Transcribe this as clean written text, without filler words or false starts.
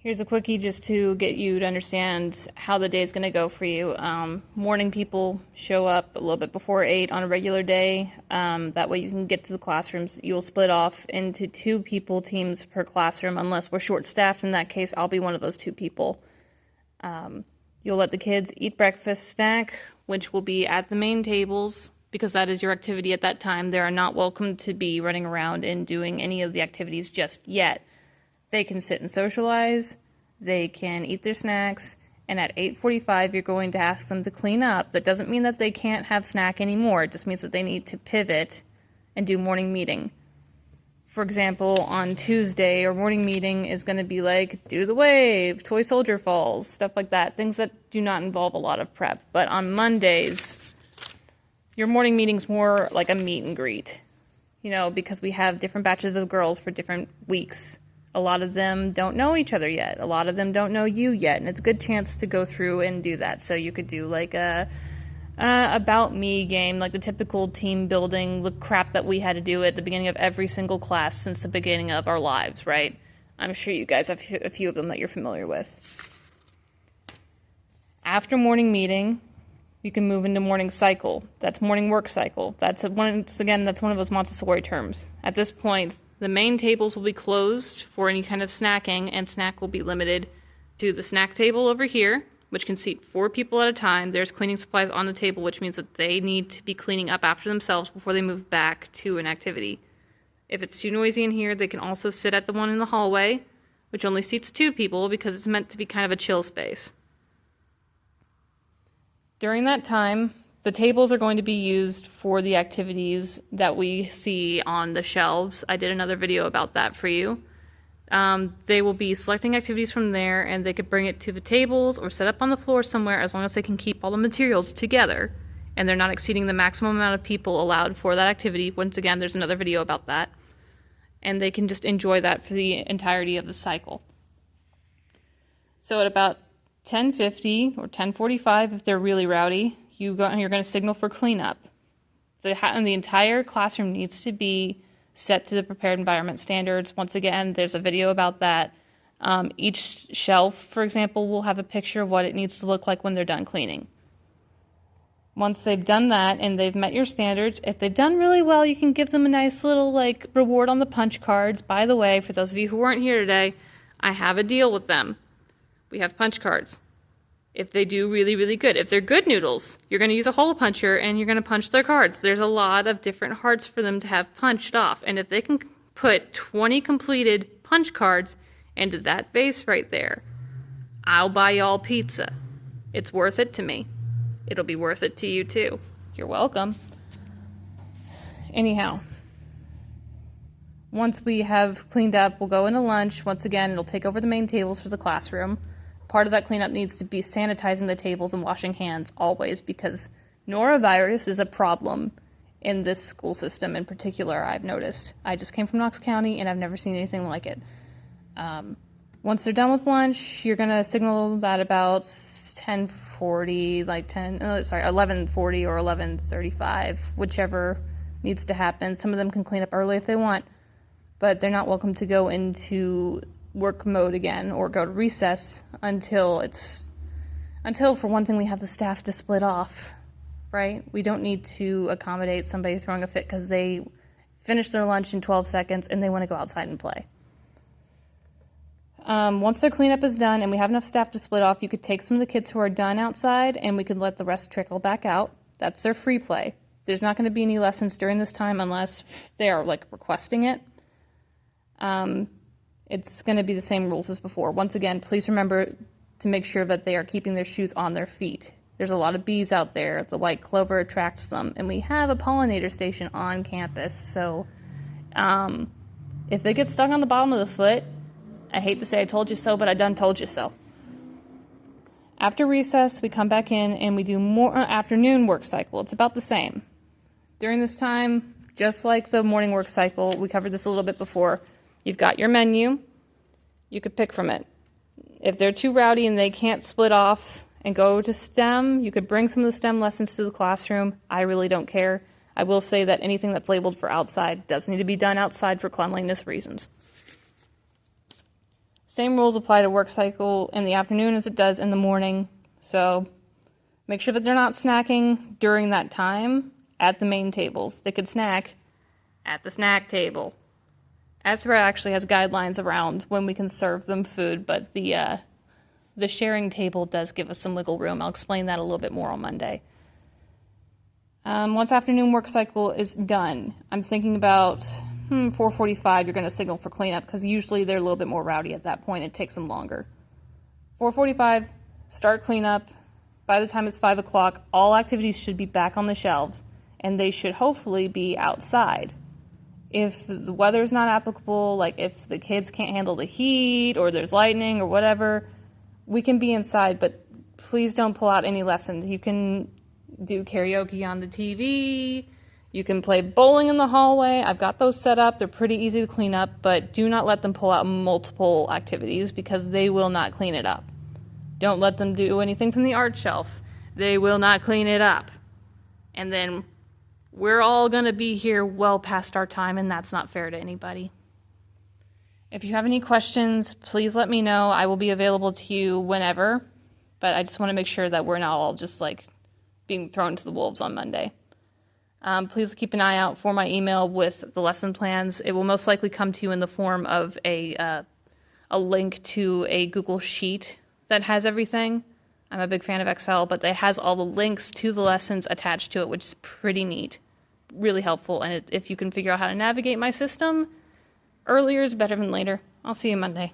Here's a quickie just to get you to understand how the day is going to go for you. Morning people show up a little bit before 8 on a regular day. That way you can get to the classrooms. You'll split off into 2 people teams per classroom unless we're short-staffed. In that case, I'll be one of those 2 people. You'll let the kids eat breakfast, snack, which will be at the main tables because that is your activity at that time. They are not welcome to be running around and doing any of the activities just yet. They can sit and socialize, they can eat their snacks, and at 8:45 you're going to ask them to clean up. That doesn't mean that they can't have snack anymore. It just means that they need to pivot and do morning meeting. For example, on Tuesday, our morning meeting is going to be like, do the wave, toy soldier falls, stuff like that. Things that do not involve a lot of prep. But on Mondays, your morning meeting's more like a meet and greet. Because we have different batches of girls for different weeks. A lot of them don't know each other yet. A lot of them don't know you yet. And it's a good chance to go through and do that. So you could do like a about me game, like the typical team building, the crap that we had to do at the beginning of every single class since the beginning of our lives, right? I'm sure you guys have a few of them that you're familiar with. After morning meeting, you can move into morning cycle. That's morning work cycle. That's one of those Montessori terms. At this point, the main tables will be closed for any kind of snacking, and snack will be limited to the snack table over here, which can seat 4 people at a time. There's cleaning supplies on the table, which means that they need to be cleaning up after themselves before they move back to an activity. If it's too noisy in here, they can also sit at the one in the hallway, which only seats 2 people because it's meant to be kind of a chill space. During that time, the tables are going to be used for the activities that we see on the shelves. I did another video about that for you. They will be selecting activities from there, and they could bring it to the tables or set up on the floor somewhere as long as they can keep all the materials together and they're not exceeding the maximum amount of people allowed for that activity. Once again, there's another video about that. And they can just enjoy that for the entirety of the cycle. So at about 10:50 or 10:45, if they're really rowdy, you're going to signal for cleanup. The entire classroom needs to be set to the prepared environment standards. Once again, there's a video about that. Each shelf, for example, will have a picture of what it needs to look like when they're done cleaning. Once they've done that and they've met your standards, if they've done really well, you can give them a nice little reward on the punch cards. By the way, for those of you who weren't here today, I have a deal with them. We have punch cards. If they do really, really good. If they're good noodles, you're going to use a hole puncher and you're going to punch their cards. There's a lot of different hearts for them to have punched off. And if they can put 20 completed punch cards into that vase right there, I'll buy y'all pizza. It's worth it to me. It'll be worth it to you too. You're welcome. Anyhow, once we have cleaned up, we'll go into lunch. Once again, it'll take over the main tables for the classroom. Part of that cleanup needs to be sanitizing the tables and washing hands always because norovirus is a problem in this school system in particular, I've noticed. I just came from Knox County and I've never seen anything like it. Once they're done with lunch, you're going to signal that about 11:40 or 11:35, whichever needs to happen. Some of them can clean up early if they want, but they're not welcome to go into work mode again or go to recess until for one thing we have the staff to split off, right? We don't need to accommodate somebody throwing a fit because they finished their lunch in 12 seconds and they want to go outside and play. Once their cleanup is done and we have enough staff to split off, you could take some of the kids who are done outside and we could let the rest trickle back out. That's their free play. There's not going to be any lessons during this time unless they are requesting it. It's going to be the same rules as before. Once again, please remember to make sure that they are keeping their shoes on their feet. There's a lot of bees out there. The white clover attracts them. And we have a pollinator station on campus. So if they get stuck on the bottom of the foot, I hate to say I told you so, but I done told you so. After recess, we come back in and we do more afternoon work cycle. It's about the same. During this time, just like the morning work cycle, we covered this a little bit before, you've got your menu. You could pick from it. If they're too rowdy and they can't split off and go to STEM, you could bring some of the STEM lessons to the classroom. I really don't care. I will say that anything that's labeled for outside does need to be done outside for cleanliness reasons. Same rules apply to work cycle in the afternoon as it does in the morning. So make sure that they're not snacking during that time at the main tables. They could snack at the snack table. Ethra actually has guidelines around when we can serve them food, but the sharing table does give us some wiggle room. I'll explain that a little bit more on Monday. Once afternoon work cycle is done, I'm thinking about 4:45, you're going to signal for cleanup because usually they're a little bit more rowdy at that point. It takes them longer. 4:45, start cleanup. By the time it's 5 o'clock, all activities should be back on the shelves, and they should hopefully be outside. If the weather's not applicable, like if the kids can't handle the heat or there's lightning or whatever, we can be inside, but please don't pull out any lessons. You can do karaoke on the TV. You can play bowling in the hallway. I've got those set up. They're pretty easy to clean up, but do not let them pull out multiple activities because they will not clean it up. Don't let them do anything from the art shelf. They will not clean it up. And then we're all going to be here well past our time, and that's not fair to anybody. If you have any questions, please let me know. I will be available to you whenever, but I just want to make sure that we're not all just like being thrown to the wolves on Monday. Please keep an eye out for my email with the lesson plans. It will most likely come to you in the form of a link to a Google Sheet that has everything. I'm a big fan of Excel, but it has all the links to the lessons attached to it, which is pretty neat, really helpful. And if you can figure out how to navigate my system, earlier is better than later. I'll see you Monday.